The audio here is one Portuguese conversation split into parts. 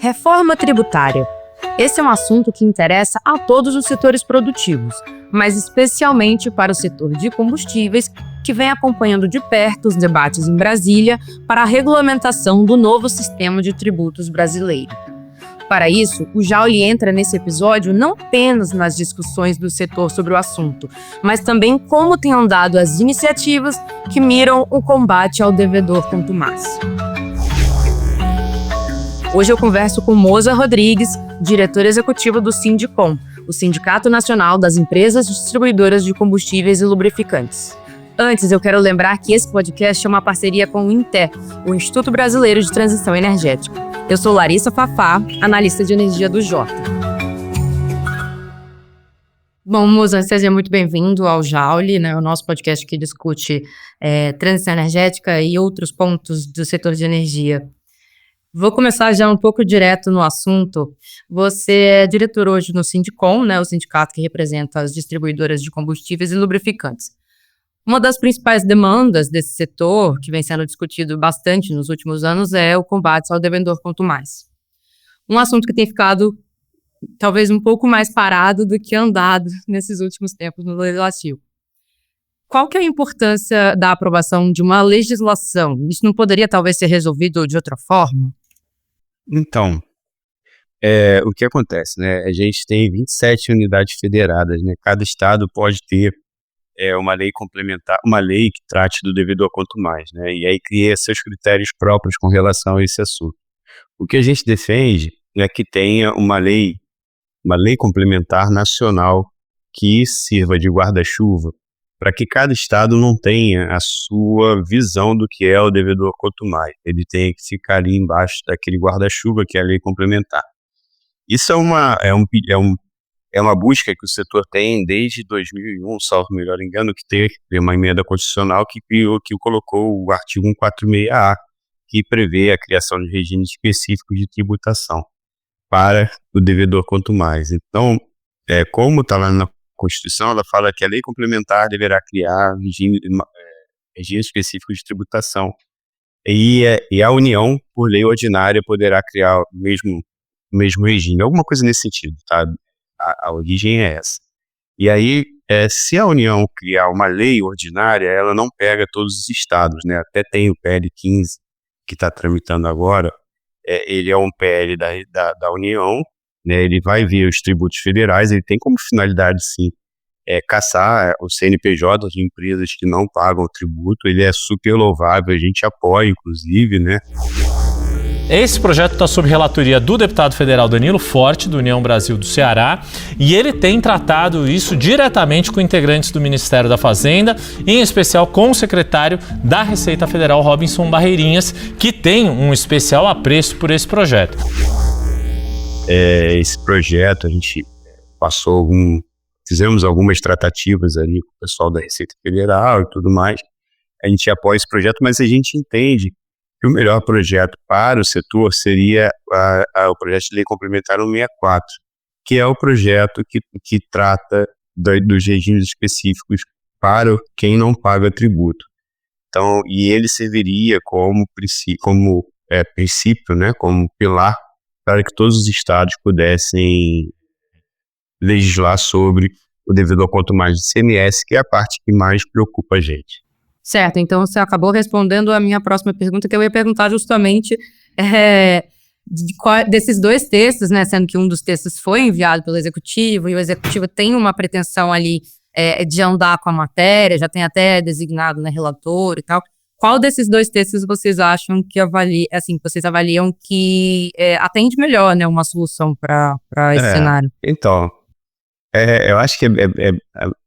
Reforma tributária. Esse é um assunto que interessa a todos os setores produtivos, mas especialmente para o setor de combustíveis, que vem acompanhando de perto os debates em Brasília para a regulamentação do novo sistema de tributos brasileiro. Para isso, o Jauli entra nesse episódio não apenas nas discussões do setor sobre o assunto, mas também como têm andado as iniciativas que miram o combate ao devedor contumaz. Hoje eu converso com Moza Rodrigues, diretora executiva do Sindicom, o Sindicato Nacional das Empresas Distribuidoras de Combustíveis e Lubrificantes. Antes, eu quero lembrar que esse podcast é uma parceria com o INTE, o Instituto Brasileiro de Transição Energética. Eu sou Larissa Fafá, analista de energia do Jota. Bom, Moza, seja muito bem-vindo ao Jauli, né, o nosso podcast que discute transição energética e outros pontos do setor de energia. Vou começar já um pouco direto no assunto. Você é diretor hoje no Sindicom, né, o sindicato que representa as distribuidoras de combustíveis e lubrificantes. Uma das principais demandas desse setor, que vem sendo discutido bastante nos últimos anos, é o combate ao devedor contumaz. Um assunto que tem ficado talvez um pouco mais parado do que andado nesses últimos tempos no legislativo. Qual que é a importância da aprovação de uma legislação? Isso não poderia talvez ser resolvido de outra forma? Então, o que acontece, né? A gente tem 27 unidades federadas, né? Cada estado pode ter uma lei complementar, uma lei que trate do devedor contumaz, né? E aí cria seus critérios próprios com relação a esse assunto. O que a gente defende é que tenha uma lei complementar nacional que sirva de guarda-chuva para que cada estado não tenha a sua visão do que é o devedor contumaz. Ele tem que ficar ali embaixo daquele guarda-chuva que é a lei complementar. Isso é uma busca que o setor tem desde 2001, salvo melhor engano, que teve uma emenda constitucional que colocou o artigo 146A, que prevê a criação de regimes específicos de tributação para o devedor contumaz. Então, como está lá na Constituição, ela fala que a lei complementar deverá criar regime específico de tributação. E a União, por lei ordinária, poderá criar o mesmo regime. Alguma coisa nesse sentido, tá? A origem é essa. E aí, se a União criar uma lei ordinária, ela não pega todos os estados, né? Até tem o PL 15, que está tramitando agora. Ele é um PL da União, né? Ele vai ver os tributos federais, ele tem como finalidade, sim, caçar o CNPJ de empresas que não pagam tributo. Ele é super louvável, a gente apoia, inclusive, né? Esse projeto está sob relatoria do deputado federal Danilo Forte, do União Brasil do Ceará, e ele tem tratado isso diretamente com integrantes do Ministério da Fazenda, em especial com o secretário da Receita Federal, Robinson Barreirinhas, que tem um especial apreço por esse projeto. Esse projeto, a gente fizemos algumas tratativas ali com o pessoal da Receita Federal e tudo mais. A gente apoia esse projeto, mas a gente entende que o melhor projeto para o setor seria o projeto de lei complementar 164, que é o projeto que trata dos regimes específicos para quem não paga tributo. Então, e ele serviria como princípio, né, como pilar para que todos os estados pudessem legislar sobre o devedor contumaz do ICMS, que é a parte que mais preocupa a gente. Certo, então você acabou respondendo a minha próxima pergunta, que eu ia perguntar justamente desses dois textos, né, sendo que um dos textos foi enviado pelo Executivo, e o Executivo tem uma pretensão ali de andar com a matéria, já tem até designado, né, relator e tal. Qual desses dois textos vocês acham que vocês avaliam que atende melhor, né, uma solução para esse cenário? Então, eu acho que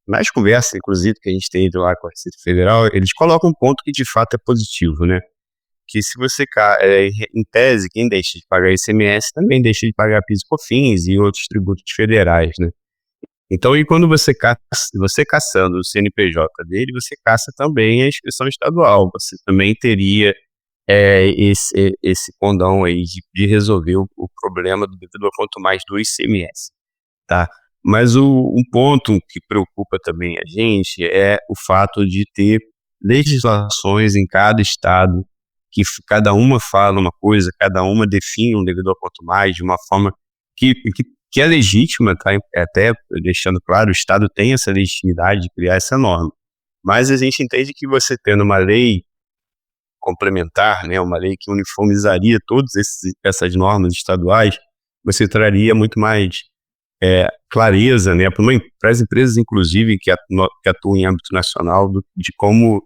nas conversas, inclusive, que a gente tem lá com a Receita Federal, eles colocam um ponto que de fato é positivo, né? Que se você, em tese, quem deixa de pagar ICMS também deixa de pagar PIS e COFINS e outros tributos federais, né? Então, e quando você caçando o CNPJ dele, você caça também a inscrição estadual. Você também teria esse condão aí de resolver o problema do devedor contumaz do ICMS, tá? Mas um ponto que preocupa também a gente é o fato de ter legislações em cada estado que cada uma fala uma coisa, cada uma define um devedor quanto mais, de uma forma que é legítima, tá? Até deixando claro, o Estado tem essa legitimidade de criar essa norma. Mas a gente entende que você tendo uma lei complementar, né, uma lei que uniformizaria todas essas normas estaduais, você traria muito mais clareza, né, para as empresas, inclusive, que atuam em âmbito nacional, de como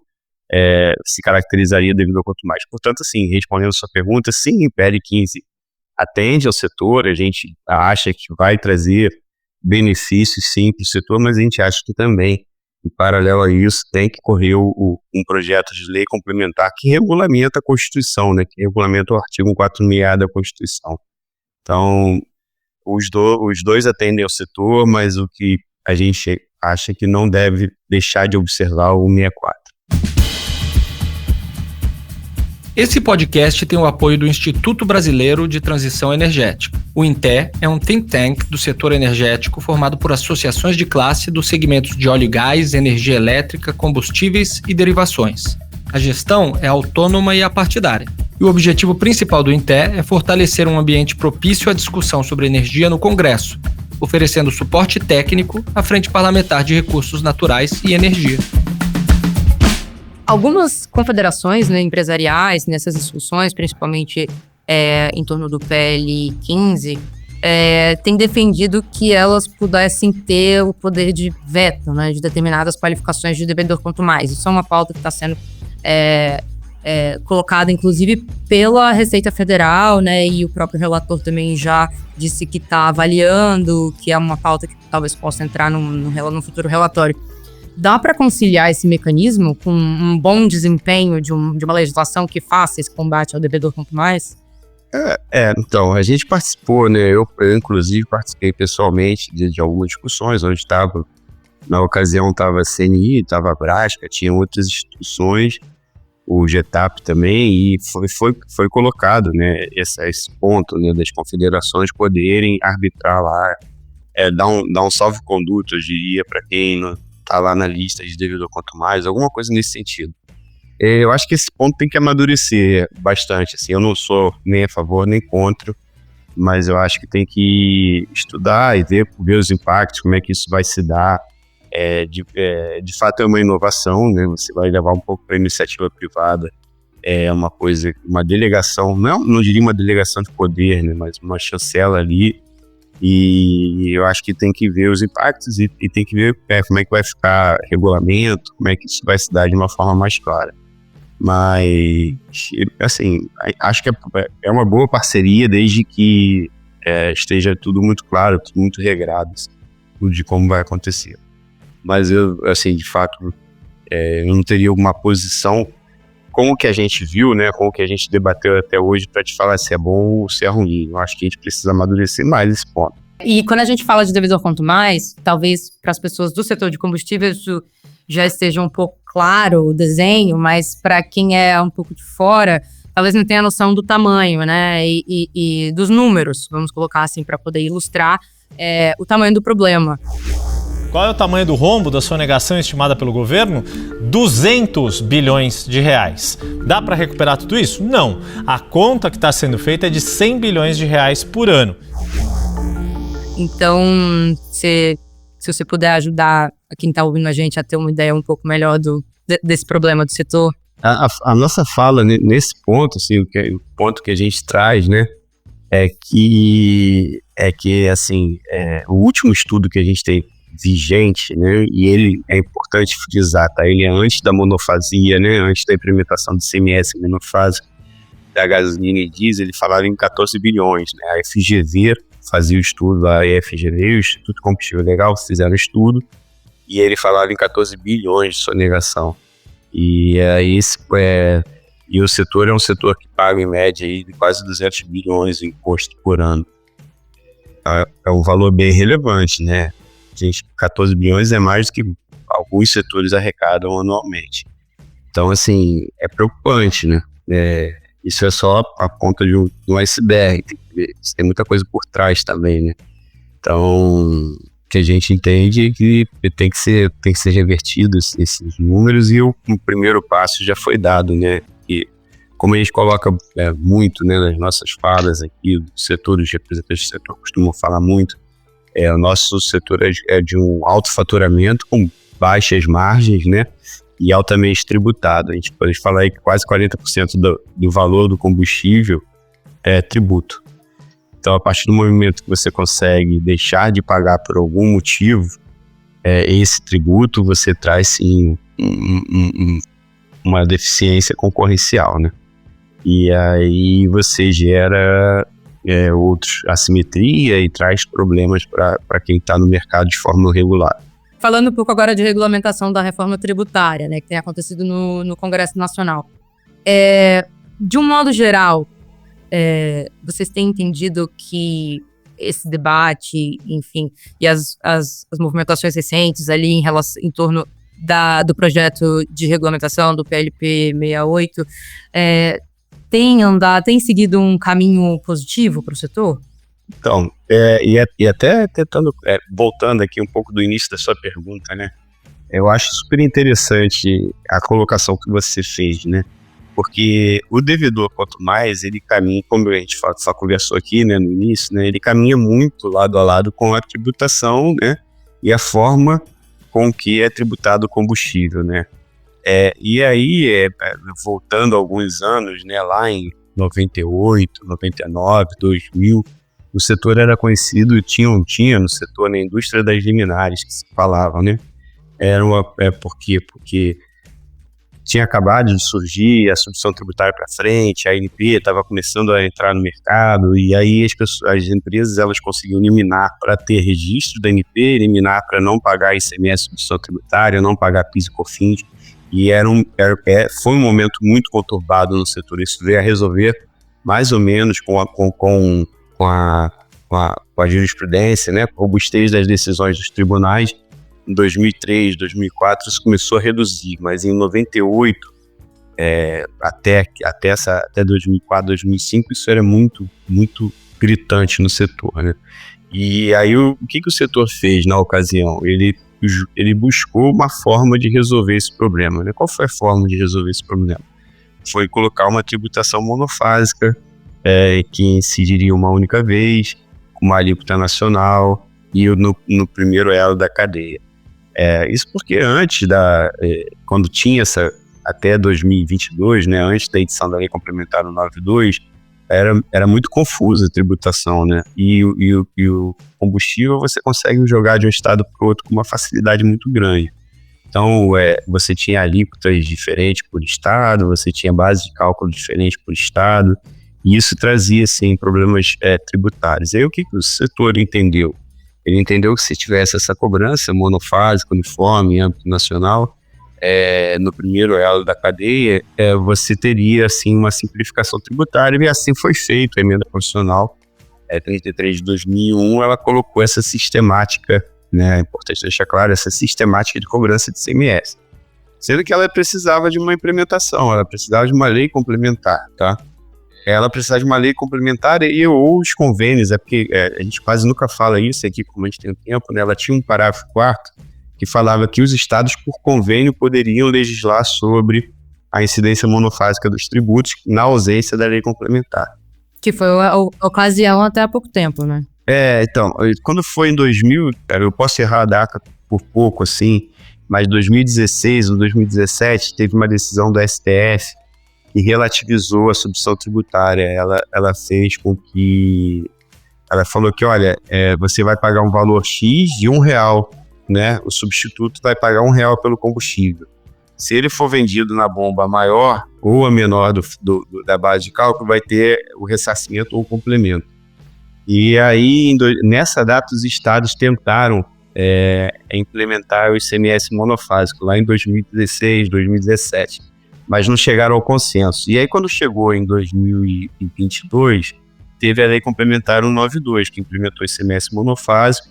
se caracterizaria devedor quanto mais. Portanto, assim, respondendo a sua pergunta, sim, o PL 15 atende ao setor, a gente acha que vai trazer benefícios, sim, para o setor, mas a gente acha que também, em paralelo a isso, tem que correr um projeto de lei complementar que regulamenta a Constituição, né, que regulamenta o artigo 466 da Constituição. Então, os dois atendem ao setor, mas o que a gente acha que não deve deixar de observar o 64. Esse podcast tem o apoio do Instituto Brasileiro de Transição Energética. O INTE é um think tank do setor energético formado por associações de classe dos segmentos de óleo e gás, energia elétrica, combustíveis e derivações. A gestão é autônoma e apartidária. E o objetivo principal do INTE é fortalecer um ambiente propício à discussão sobre energia no Congresso, oferecendo suporte técnico à Frente Parlamentar de Recursos Naturais e Energia. Algumas confederações, né, empresariais nessas discussões, principalmente em torno do PL 15, têm defendido que elas pudessem ter o poder de veto, né, de determinadas qualificações de devedor quanto mais. Isso é uma pauta que está sendo colocada, inclusive, pela Receita Federal, né, e o próprio relator também já disse que está avaliando, que é uma pauta que talvez possa entrar no futuro relatório. Dá para conciliar esse mecanismo com um bom desempenho de uma legislação que faça esse combate ao devedor quanto mais? Então, a gente participou, né? Eu inclusive, participei pessoalmente de algumas discussões, onde estava, na ocasião, estava a CNI, estava a Brasca, tinha outras instituições, o GETAP também, e foi colocado, né, esse ponto, né, das confederações poderem arbitrar lá, dar um salvo-conduto, eu diria, para quem não tá lá na lista de devedor quanto mais, alguma coisa nesse sentido. Eu acho que esse ponto tem que amadurecer bastante, assim, eu não sou nem a favor nem contra, mas eu acho que tem que estudar e ver os impactos, como é que isso vai se dar. De fato é uma inovação, né? Você vai levar um pouco para a iniciativa privada, uma delegação, não diria uma delegação de poder, né? Mas uma chancela ali. E eu acho que tem que ver os impactos e tem que ver como é que vai ficar regulamento, como é que isso vai se dar de uma forma mais clara. Mas, assim, acho que é uma boa parceria desde que esteja tudo muito claro, tudo muito regrado, assim, de como vai acontecer. Mas eu, assim, de fato, eu não teria alguma posição com o que a gente viu, né, com o que a gente debateu até hoje para te falar se é bom ou se é ruim. Eu acho que a gente precisa amadurecer mais esse ponto. E quando a gente fala de devedor quanto mais, talvez para as pessoas do setor de combustível isso já esteja um pouco claro o desenho, mas para quem é um pouco de fora, talvez não tenha noção do tamanho, né, e dos números, vamos colocar assim, para poder ilustrar o tamanho do problema. Qual é o tamanho do rombo da sonegação estimada pelo governo? 200 bilhões de reais. Dá para recuperar tudo isso? Não. A conta que está sendo feita é de 100 bilhões de reais por ano. Então, se você puder ajudar a quem está ouvindo a gente a ter uma ideia um pouco melhor desse problema do setor. A nossa fala nesse ponto, assim, o ponto que a gente traz, né, é que assim, o último estudo que a gente tem vigente, né, e ele é importante frisar, tá? Ele é antes da monofasia, né, antes da implementação do ICMS monofásico da gasolina e diesel, ele falava em 14 bilhões, né? A FGV fazia o estudo, a FGV, o Instituto de Combustível Legal, fizeram o estudo, e ele falava em 14 bilhões de sonegação. E o setor é um setor que paga em média aí de quase 200 bilhões em imposto por ano. É um valor bem relevante, né? 14 bilhões é mais do que alguns setores arrecadam anualmente. Então, assim, é preocupante, né? Isso é só a ponta de um iceberg. Tem muita coisa por trás também, né? Então, o que a gente entende é que tem que ser revertido esses números, e o primeiro passo já foi dado, né? E como a gente coloca muito, né, nas nossas falas aqui, os setores, representantes do setor costumam falar muito, o nosso setor é de um alto faturamento com baixas margens, né, e altamente tributado. A gente pode falar aí que quase 40% do valor do combustível é tributo. Então, a partir do momento que você consegue deixar de pagar por algum motivo esse tributo, você traz sim uma deficiência concorrencial, né? E aí você gera outros assimetria e traz problemas para quem está no mercado de forma irregular. Falando um pouco agora de regulamentação da reforma tributária, né, que tem acontecido no Congresso Nacional. De um modo geral, vocês têm entendido que esse debate, enfim, e as movimentações recentes ali em torno do projeto de regulamentação do PLP 68 tem seguido um caminho positivo para o setor? Então, e até tentando, voltando aqui um pouco do início da sua pergunta, né? Eu acho super interessante a colocação que você fez, né? Porque o devedor, quanto mais ele caminha, como a gente só conversou aqui, né, no início, né? Ele caminha muito lado a lado com a tributação, né? E a forma com que é tributado o combustível, né? E aí, voltando alguns anos, né? Lá em 98, 99, 2000, o setor era conhecido, tinha no setor, na indústria das liminares, que se falava, né? Por quê? Porque tinha acabado de surgir a substituição tributária para frente, a ANP estava começando a entrar no mercado, e aí as empresas elas conseguiam liminar para ter registro da ANP, liminar para não pagar ICMS, substituição tributária, não pagar PIS e COFINS, e foi um momento muito conturbado no setor. Isso veio a resolver mais ou menos com a jurisprudência, né, com a robustez das decisões dos tribunais. Em 2003, 2004, isso começou a reduzir, mas em 98, até 2004, 2005, isso era muito, muito gritante no setor, né? E aí, o que o setor fez na ocasião? Ele buscou uma forma de resolver esse problema, né? Qual foi a forma de resolver esse problema? Foi colocar uma tributação monofásica, que incidiria uma única vez, com uma alíquota nacional e no primeiro elo da cadeia. Isso porque antes quando tinha até 2022, né, antes da edição da Lei Complementar 92, era muito confusa a tributação, né? E o combustível você consegue jogar de um estado para o outro com uma facilidade muito grande. Então, você tinha alíquotas diferentes por estado, você tinha base de cálculo diferente por estado, e isso trazia, assim, problemas tributários. Aí o que o setor entendeu? Ele entendeu que se tivesse essa cobrança monofásica, uniforme, em âmbito nacional, no primeiro elo da cadeia, você teria, assim, uma simplificação tributária, e assim foi feito. A emenda constitucional 33 de 2001, ela colocou essa sistemática, né, é importante deixar claro, essa sistemática de cobrança de ICMS. Sendo que ela precisava de uma implementação, ela precisava de uma lei complementar, tá? Ela precisava de uma lei complementar ou os convênios, porque a gente quase nunca fala isso aqui, como a gente tem tempo, né? Ela tinha um parágrafo 4º que falava que os estados, por convênio, poderiam legislar sobre a incidência monofásica dos tributos na ausência da lei complementar. Que foi a ocasião até há pouco tempo, né? Então, quando foi em 2000, eu posso errar a data por pouco, assim, mas 2016 ou 2017 teve uma decisão do STF que relativizou a substituição tributária. Ela fez com que... Ela falou que, olha, você vai pagar um valor X de R$1, né? O substituto vai pagar R$1 pelo combustível. Se ele for vendido na bomba maior ou a menor da base de cálculo, vai ter o ressarcimento ou o complemento. E aí, nessa data, os estados tentaram implementar o ICMS monofásico, lá em 2016, 2017. Mas não chegaram ao consenso. E aí, quando chegou em 2022, teve a Lei Complementar 192, que implementou o ICMS monofásico.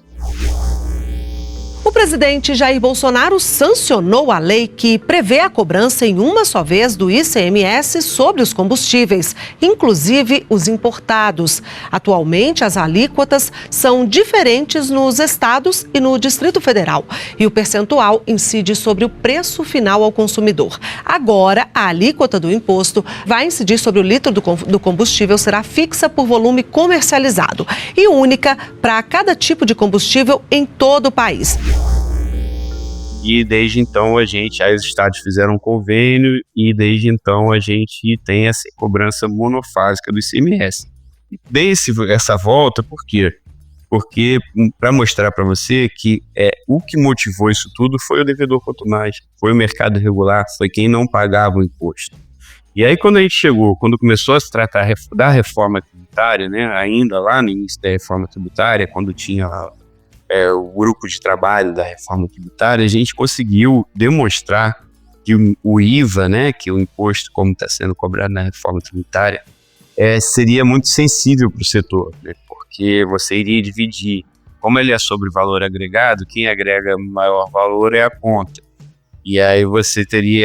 O presidente Jair Bolsonaro sancionou a lei que prevê a cobrança em uma só vez do ICMS sobre os combustíveis, inclusive os importados. Atualmente, as alíquotas são diferentes nos estados e no Distrito Federal, e o percentual incide sobre o preço final ao consumidor. Agora, a alíquota do imposto vai incidir sobre o litro do combustível, será fixa por volume comercializado e única para cada tipo de combustível em todo o país. E desde então os estados fizeram um convênio e desde então a gente tem essa cobrança monofásica do ICMS. Dei essa volta por quê? Porque para mostrar para você que o que motivou isso tudo foi o devedor quanto mais, foi o mercado irregular, foi quem não pagava o imposto. E aí quando começou a se tratar da reforma tributária, né, ainda lá no início da reforma tributária, quando tinha o grupo de trabalho da reforma tributária, a gente conseguiu demonstrar que o IVA, né, que é o imposto como está sendo cobrado na reforma tributária, seria muito sensível para o setor, né, porque você iria dividir, como ele é sobre valor agregado, quem agrega maior valor é a ponta. E aí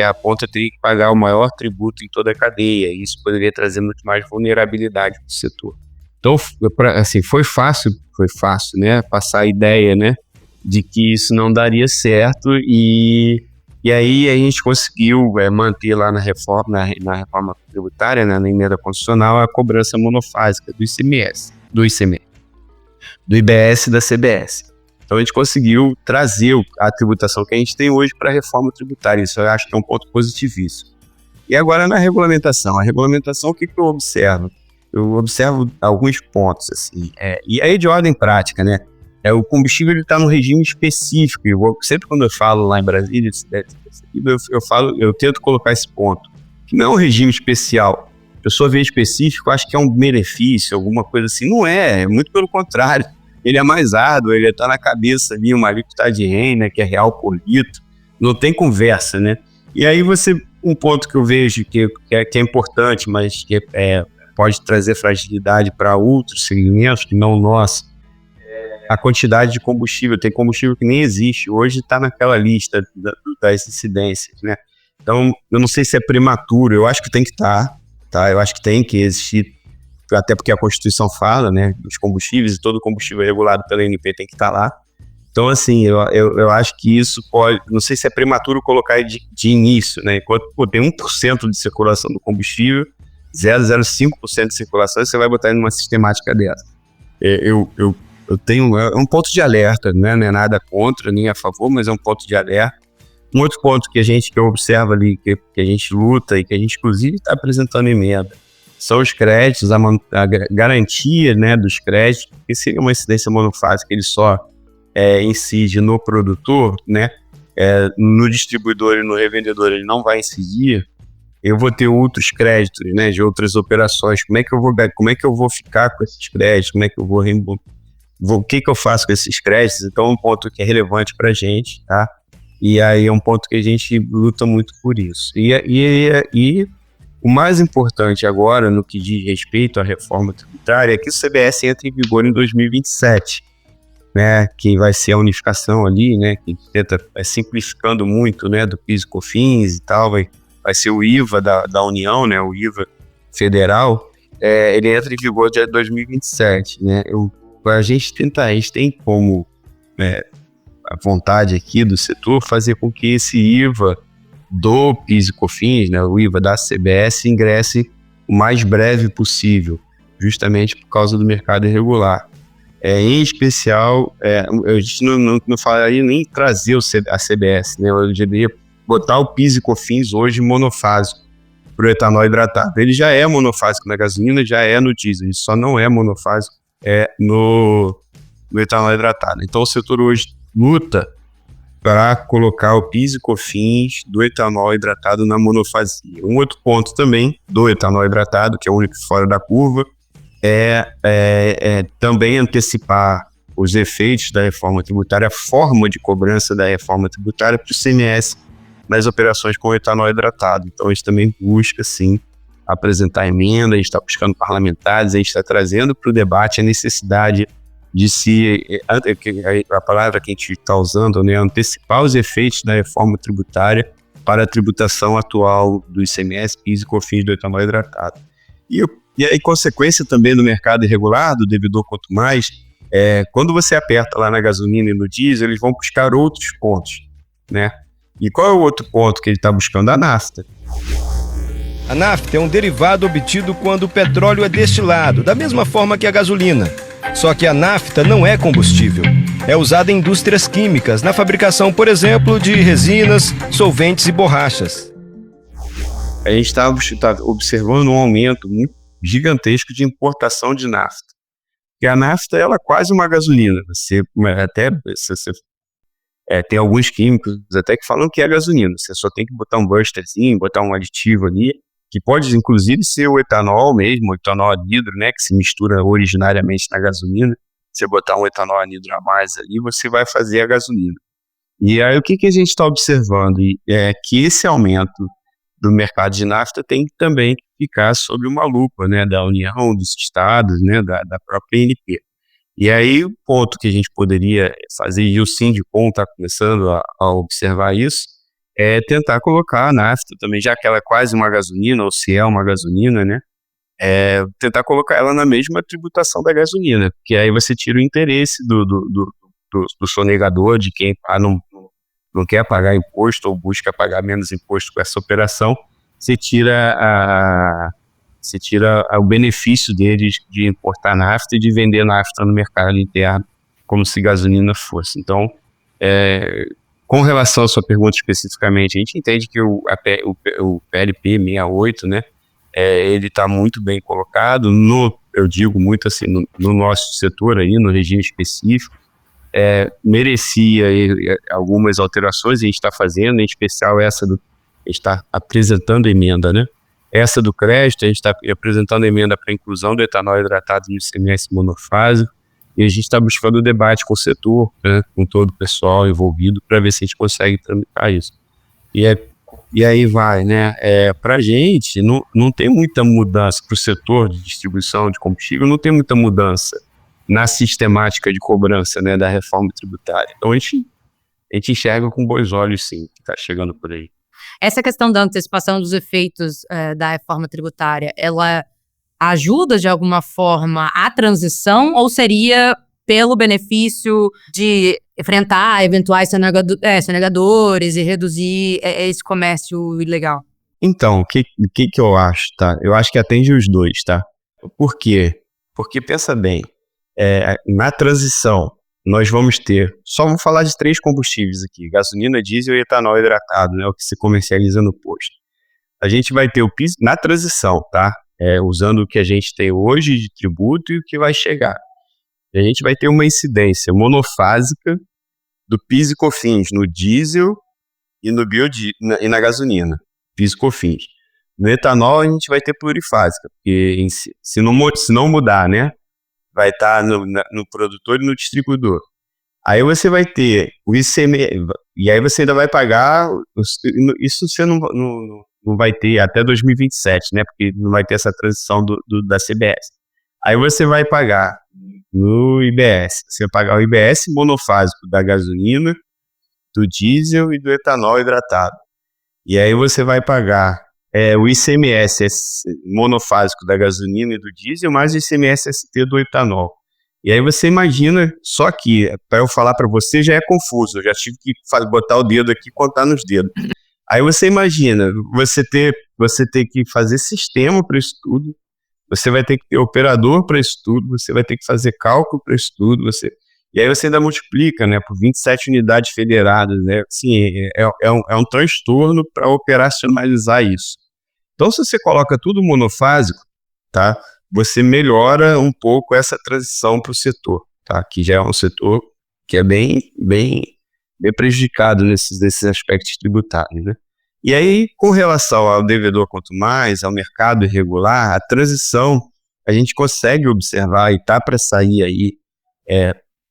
a ponta teria que pagar o maior tributo em toda a cadeia, e isso poderia trazer muito mais vulnerabilidade para o setor. Então, assim, foi fácil, né, passar a ideia, né, de que isso não daria certo e aí a gente conseguiu manter lá na reforma tributária, né, na emenda constitucional, a cobrança monofásica do ICMS, do IBS e da CBS. Então a gente conseguiu trazer a tributação que a gente tem hoje para a reforma tributária, isso eu acho que é um ponto positivíssimo. E agora na regulamentação, o que eu observo? Eu observo alguns pontos, assim, e aí de ordem prática, né? O combustível está num regime específico, sempre quando eu falo lá em Brasília, eu tento colocar esse ponto, que não é um regime especial. A pessoa vê específico, acha que é um benefício, alguma coisa assim, não é muito pelo contrário, ele é mais árduo, ele está na cabeça ali, uma alíquota de REN, né, que é real por litro, não tem conversa, né? E aí um ponto que eu vejo que é importante, mas que pode trazer fragilidade para outros segmentos que não o nosso, a quantidade de combustível. Tem combustível que nem existe, hoje está naquela lista das incidências, né? Então, eu não sei se é prematuro, eu acho que tem que estar, tá? Eu acho que tem que existir, até porque a Constituição fala, né, dos combustíveis, e todo combustível regulado pela ANP tem que estar lá. Então, assim, eu acho que isso pode, não sei se é prematuro colocar de início, né? Enquanto tem 1% de circulação do combustível, 0,05% de circulação, você vai botar em uma sistemática dessa. Eu tenho um ponto de alerta, né? Não é nada contra, nem a favor, mas é um ponto de alerta. Um outro ponto que eu observo ali, que a gente luta e que a gente inclusive está apresentando emenda, são os créditos, a garantia, né, dos créditos, que seria uma incidência monofásica, ele só incide no produtor, né? No distribuidor e no revendedor ele não vai incidir. Eu vou ter outros créditos, né, de outras operações. Como é que eu vou ficar com esses créditos? Como é que eu vou o que eu faço com esses créditos? Então é um ponto que é relevante para a gente, tá? E aí é um ponto que a gente luta muito por isso. E o mais importante agora, no que diz respeito à reforma tributária, é que o CBS entra em vigor em 2027, né? Que vai ser a unificação ali, né? Que tenta simplificando muito, né? Do PIS e COFINS e tal, vai ser o IVA da União, né? O IVA federal, ele entra em vigor de 2027, né? A gente tem como a vontade aqui do setor fazer com que esse IVA do PIS e COFINS, né, o IVA da CBS, ingresse o mais breve possível, justamente por causa do mercado irregular. Em especial, a gente não falaria nem trazer a CBS, né? Eu diria botar o PIS e COFINS hoje monofásico para o etanol hidratado. Ele já é monofásico na gasolina, já é no diesel, ele só não é monofásico no etanol hidratado. Então o setor hoje luta para colocar o PIS e COFINS do etanol hidratado na monofasia. Um outro ponto também do etanol hidratado, que é o único fora da curva, também antecipar os efeitos da reforma tributária, a forma de cobrança da reforma tributária para o ICMS nas operações com etanol hidratado. Então a gente também busca, sim, apresentar emenda, a gente está buscando parlamentares, a gente está trazendo para o debate a necessidade a palavra que a gente está usando, né, antecipar os efeitos da reforma tributária para a tributação atual do ICMS, PIS e COFINS do etanol hidratado. E a consequência também do mercado irregular, do devedor quanto mais, quando você aperta lá na gasolina e no diesel, eles vão buscar outros pontos, né? E qual é o outro ponto que ele está buscando? A nafta. A nafta é um derivado obtido quando o petróleo é destilado, da mesma forma que a gasolina. Só que a nafta não é combustível. É usada em indústrias químicas, na fabricação, por exemplo, de resinas, solventes e borrachas. A gente está observando um aumento muito gigantesco de importação de nafta. Porque a nafta ela é quase uma gasolina. Tem alguns químicos até que falam que é gasolina. Você só tem que botar um busterzinho, botar um aditivo ali, que pode inclusive ser o etanol mesmo, o etanol anidro, né, que se mistura originariamente na gasolina. Você botar um etanol anidro a mais ali, você vai fazer a gasolina. E aí o que a gente está observando é que esse aumento do mercado de nafta tem que também ficar sob uma lupa, né, da União, dos estados, né, da própria ANP. E aí o ponto que a gente poderia fazer, e o Sindicom está começando a observar isso, é tentar colocar a nafta também, já que ela é quase uma gasolina, ou se é uma gasolina, né? Tentar colocar ela na mesma tributação da gasolina, porque aí você tira o interesse do sonegador, de quem não quer pagar imposto ou busca pagar menos imposto com essa operação, você tira o benefício deles de importar nafta e de vender nafta no mercado interno, como se gasolina fosse. Então, com relação à sua pergunta especificamente, a gente entende que o PLP 68, né, ele está muito bem colocado, eu digo muito assim, no nosso setor aí, no regime específico, merecia algumas alterações, a gente está fazendo, em especial essa a gente está apresentando emenda, né? Essa do crédito, a gente está apresentando emenda para a inclusão do etanol hidratado no ICMS monofásico, e a gente está buscando debate com o setor, né, com todo o pessoal envolvido, para ver se a gente consegue tramitar isso. E aí vai, né? Para a gente, não tem muita mudança para o setor de distribuição de combustível, não tem muita mudança na sistemática de cobrança, né, da reforma tributária. Então a gente enxerga com bons olhos, sim, que está chegando por aí. Essa questão da antecipação dos efeitos da reforma tributária, ela ajuda de alguma forma a transição ou seria pelo benefício de enfrentar eventuais sonegadores e reduzir esse comércio ilegal? Então, o que eu acho, tá? Eu acho que atende os dois, tá? Por quê? Porque, pensa bem, na transição, nós vamos vamos falar de 3 combustíveis aqui, gasolina, diesel e etanol hidratado, né, o que se comercializa no posto. A gente vai ter o PIS na transição, tá? Usando o que a gente tem hoje de tributo e o que vai chegar. E a gente vai ter uma incidência monofásica do PIS e COFINS no diesel e e na gasolina, PIS e COFINS. No etanol a gente vai ter plurifásica, porque se não mudar, né, vai estar no produtor e no distribuidor. Aí você vai ter o ICMS, e aí você ainda vai pagar, isso você não vai ter até 2027, né, porque não vai ter essa transição da CBS. Aí você vai pagar no IBS, você vai pagar o IBS monofásico da gasolina, do diesel e do etanol hidratado. E aí você vai pagar o ICMS monofásico da gasolina e do diesel, mais o ICMS ST do etanol. E aí você imagina, só que, para eu falar para você já é confuso, eu já tive que botar o dedo aqui e contar nos dedos. Aí você imagina, você ter que fazer sistema para isso tudo, você vai ter que ter operador para isso tudo, você vai ter que fazer cálculo para isso tudo, e aí você ainda multiplica, né, por 27 unidades federadas, né, assim, é um transtorno para operacionalizar isso. Então, se você coloca tudo monofásico, tá, você melhora um pouco essa transição para o setor, tá, que já é um setor que é bem prejudicado nesses aspectos tributários, né. E aí, com relação ao devedor quanto mais, ao mercado irregular, a transição, a gente consegue observar e está para sair aí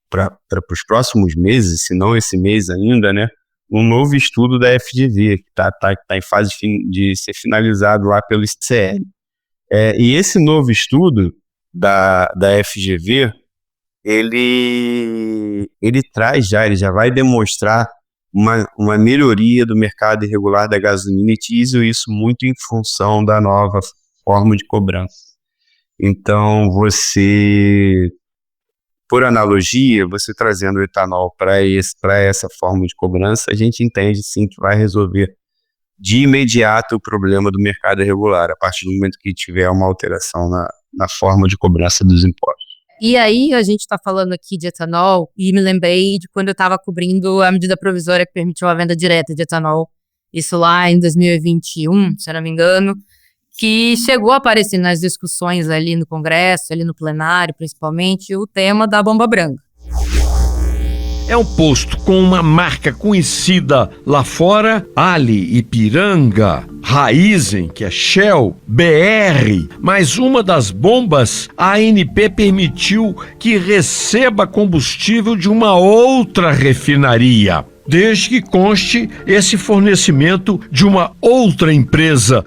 para os próximos meses, se não esse mês ainda, né, um novo estudo da FGV, que está em fase de ser finalizado lá pelo ICL. E esse novo estudo da FGV, ele já vai demonstrar uma melhoria do mercado irregular da gasolina e utiliza isso muito em função da nova forma de cobrança. Então, por analogia, você trazendo o etanol para essa forma de cobrança, a gente entende sim que vai resolver de imediato o problema do mercado irregular, a partir do momento que tiver uma alteração na forma de cobrança dos impostos. E aí, a gente está falando aqui de etanol, e me lembrei de quando eu estava cobrindo a medida provisória que permitiu a venda direta de etanol, isso lá em 2021, se eu não me engano, que chegou a aparecer nas discussões ali no Congresso, ali no plenário principalmente, o tema da bomba branca. É um posto com uma marca conhecida lá fora, Ali, Ipiranga, Raizen, que é Shell, BR, mas uma das bombas, a ANP permitiu que receba combustível de uma outra refinaria, desde que conste esse fornecimento de uma outra empresa.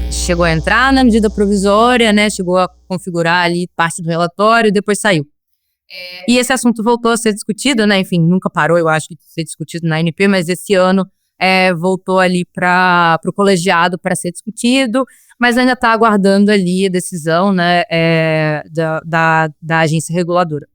Chegou a entrar na medida provisória, né? Chegou a configurar ali parte do relatório e depois saiu. E esse assunto voltou a ser discutido, né? Enfim, nunca parou, eu acho, de ser discutido na ANP, mas esse ano voltou ali para o colegiado para ser discutido, mas ainda está aguardando ali a decisão, né, da agência reguladora.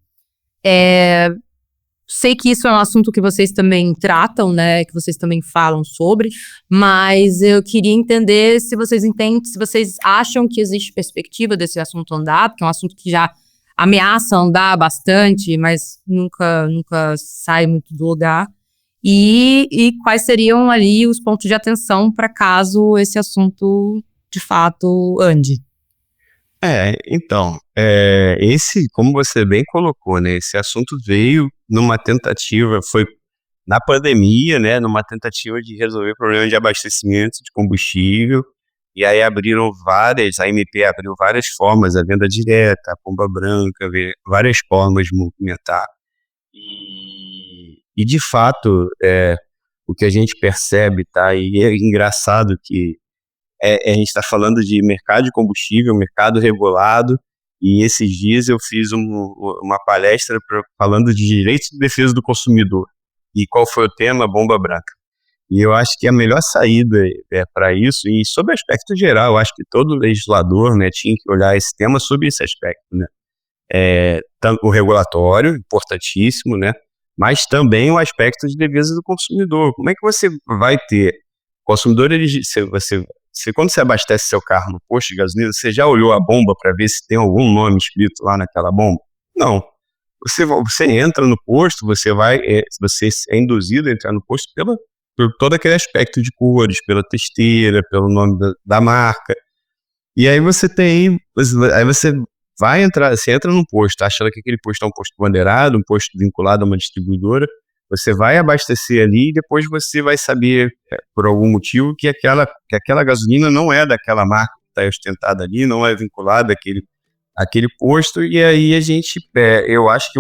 Sei que isso é um assunto que vocês também tratam, né, que vocês também falam sobre, mas eu queria entender se vocês entendem, se vocês acham que existe perspectiva desse assunto andar, porque é um assunto que já ameaça andar bastante, mas nunca sai muito do lugar. E quais seriam ali os pontos de atenção para caso esse assunto, de fato, ande? Então, como você bem colocou, né, esse assunto veio numa tentativa, foi na pandemia, né, numa tentativa de resolver o problema de abastecimento de combustível, e aí a ANP abriu várias formas, a venda direta, a bomba branca, várias formas de movimentar. E de fato, o que a gente percebe, tá? E é engraçado que a gente está falando de mercado de combustível, mercado regulado, e esses dias eu fiz uma palestra falando de direitos de defesa do consumidor. E qual foi o tema? Bomba branca. E eu acho que a melhor saída para isso, e sobre o aspecto geral, eu acho que todo legislador, né, tinha que olhar esse tema sobre esse aspecto, né? O regulatório, importantíssimo, né? Mas também o aspecto de defesa do consumidor. Como é que você vai ter? O consumidor, quando você abastece seu carro no posto de gasolina, você já olhou a bomba para ver se tem algum nome escrito lá naquela bomba? Não. Você entra no posto, você é induzido a entrar no posto por todo aquele aspecto de cores, pela testeira, pelo nome da marca. E aí você vai entrar, você entra num posto, achando que aquele posto é um posto bandeirado, um posto vinculado a uma distribuidora, você vai abastecer ali e depois você vai saber, por algum motivo, que aquela gasolina não é daquela marca que está ostentada ali, não é vinculada àquele posto, e aí eu acho que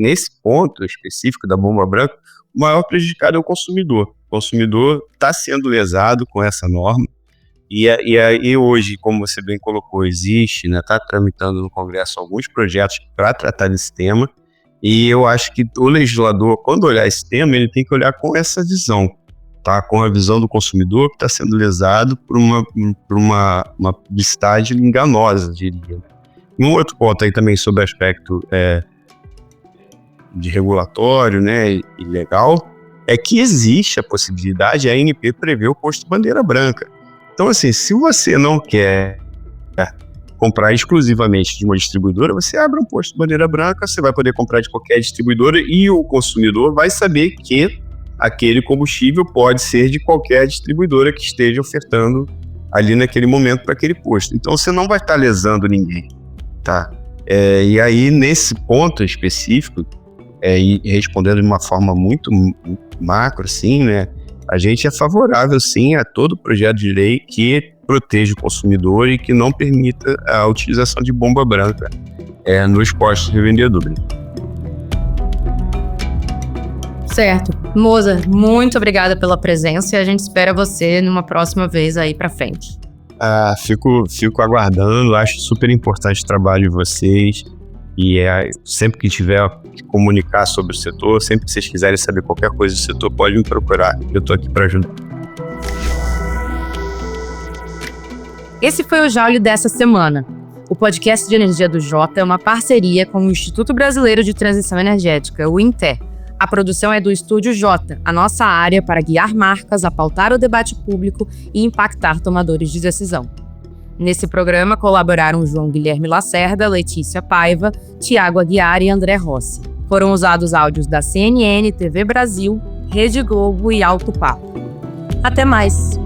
nesse ponto específico da bomba branca, o maior prejudicado é o consumidor. O consumidor está sendo lesado com essa norma, e hoje, como você bem colocou, existe, né, está tramitando no Congresso alguns projetos para tratar desse tema, e eu acho que o legislador, quando olhar esse tema, ele tem que olhar com essa visão, tá? Com a visão do consumidor que está sendo lesado por uma publicidade enganosa, diria. E um outro ponto aí também sobre o aspecto de regulatório, né, e legal, é que existe a possibilidade, a ANP prevê o posto bandeira branca. Então, assim, se você não quer comprar exclusivamente de uma distribuidora, você abre um posto bandeira branca, você vai poder comprar de qualquer distribuidora e o consumidor vai saber que aquele combustível pode ser de qualquer distribuidora que esteja ofertando ali naquele momento para aquele posto. Então, você não vai estar lesando ninguém, tá? E aí, nesse ponto específico, e respondendo de uma forma muito macro, assim, né? A gente é favorável, sim, a todo projeto de lei que proteja o consumidor e que não permita a utilização de bomba branca nos postos de revendedores. Certo. Moza, muito obrigada pela presença e a gente espera você numa próxima vez aí pra frente. Fico aguardando, acho super importante o trabalho de vocês. E sempre que tiver que comunicar sobre o setor, sempre que vocês quiserem saber qualquer coisa do setor, pode me procurar. Eu estou aqui para ajudar. Esse foi o Jauli dessa semana. O podcast de energia do Jota é uma parceria com o Instituto Brasileiro de Transição Energética, o INTE. A produção é do Estúdio Jota, a nossa área para guiar marcas a pautar o debate público e impactar tomadores de decisão. Nesse programa colaboraram João Guilherme Lacerda, Letícia Paiva, Tiago Aguiar e André Rossi. Foram usados áudios da CNN, TV Brasil, Rede Globo e Alto Papo. Até mais!